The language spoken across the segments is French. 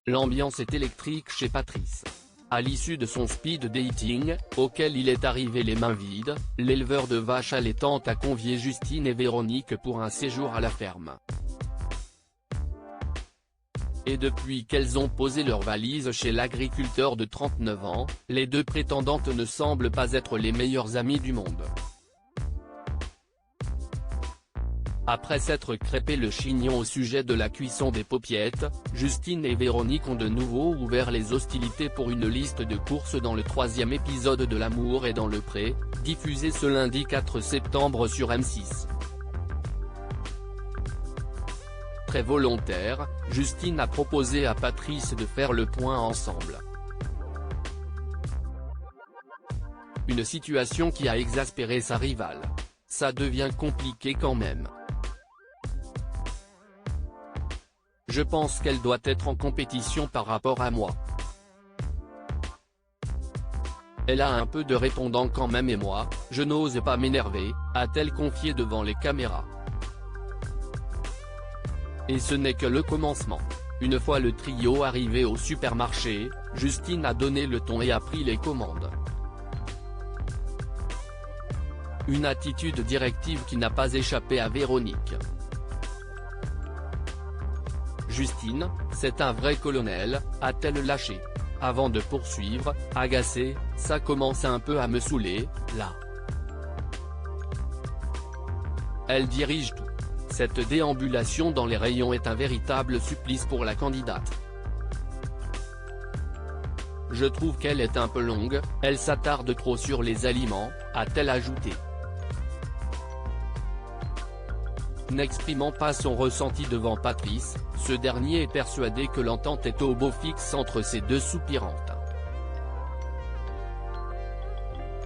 L'ambiance est électrique chez Patrice. À l'issue de son speed dating, auquel il est arrivé les mains vides, l'éleveur de vaches allaitantes a convié Justine et Véronique pour un séjour à la ferme. Et depuis qu'elles ont posé leurs valises chez l'agriculteur de 39 ans, les deux prétendantes ne semblent pas être les meilleures amies du monde. Après s'être crêpé le chignon au sujet de la cuisson des paupiettes, Justine et Véronique ont de nouveau ouvert les hostilités pour une liste de courses dans le 3e épisode de L'amour est dans le pré, diffusé ce lundi 4 septembre sur M6. Très volontaire, Justine a proposé à Patrice de faire le point ensemble. Une situation qui a exaspéré sa rivale. Ça devient compliqué quand même. Je pense qu'elle doit être en compétition par rapport à moi. Elle a un peu de répondant quand même et moi, je n'ose pas m'énerver, a-t-elle confié devant les caméras. Et ce n'est que le commencement. Une fois le trio arrivé au supermarché, Justine a donné le ton et a pris les commandes. Une attitude directive qui n'a pas échappé à Véronique. Justine, c'est un vrai colonel, a-t-elle lâché. Avant de poursuivre, agacée, ça commence un peu à me saouler, là. Elle dirige tout. Cette déambulation dans les rayons est un véritable supplice pour la candidate. Je trouve qu'elle est un peu longue, elle s'attarde trop sur les aliments, a-t-elle ajouté. N'exprimant pas son ressenti devant Patrice, ce dernier est persuadé que l'entente est au beau fixe entre ces deux soupirantes.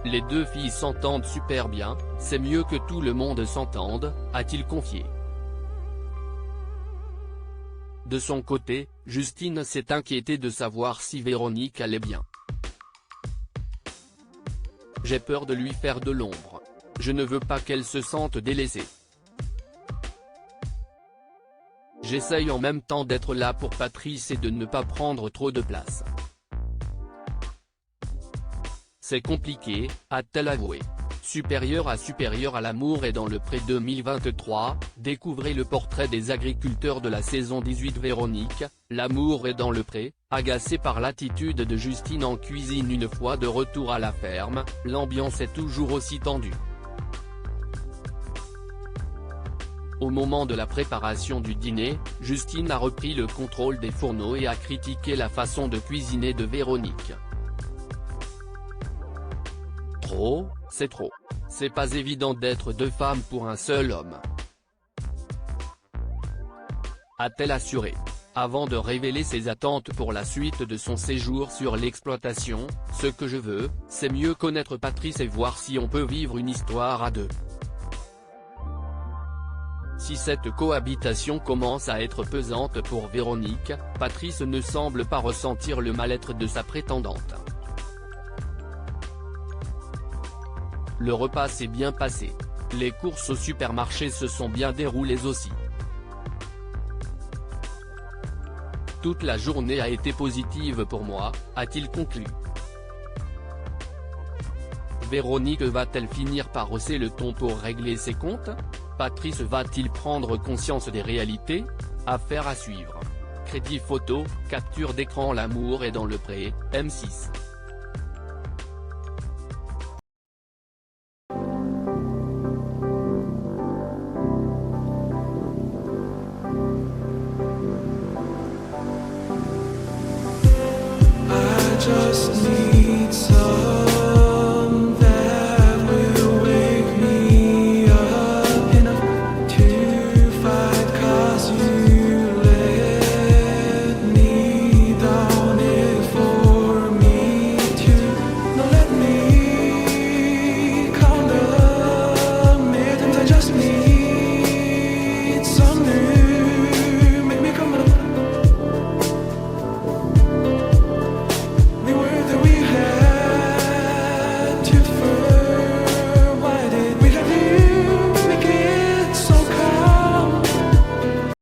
Les deux filles s'entendent super bien, c'est mieux que tout le monde s'entende, a-t-il confié. De son côté, Justine s'est inquiétée de savoir si Véronique allait bien. J'ai peur de lui faire de l'ombre. Je ne veux pas qu'elle se sente délaissée. J'essaye en même temps d'être là pour Patrice et de ne pas prendre trop de place. C'est compliqué, a-t-elle avoué. Supérieur à l'amour est dans le pré 2023, découvrez le portrait des agriculteurs de la saison 18. Véronique, L'amour est dans le pré, agacée par l'attitude de Justine en cuisine une fois de retour à la ferme, l'ambiance est toujours aussi tendue. Au moment de la préparation du dîner, Justine a repris le contrôle des fourneaux et a critiqué la façon de cuisiner de Véronique. Trop, c'est trop. C'est pas évident d'être deux femmes pour un seul homme. A-t-elle assuré. Avant de révéler ses attentes pour la suite de son séjour sur l'exploitation, ce que je veux, c'est mieux connaître Patrice et voir si on peut vivre une histoire à deux. Si cette cohabitation commence à être pesante pour Véronique, Patrice ne semble pas ressentir le mal-être de sa prétendante. Le repas s'est bien passé. Les courses au supermarché se sont bien déroulées aussi. Toute la journée a été positive pour moi, a-t-il conclu. Véronique va-t-elle finir par hausser le ton pour régler ses comptes? Patrice va-t-il prendre conscience des réalités? Affaire à suivre. Crédit photo, capture d'écran. L'amour est dans le pré, M6.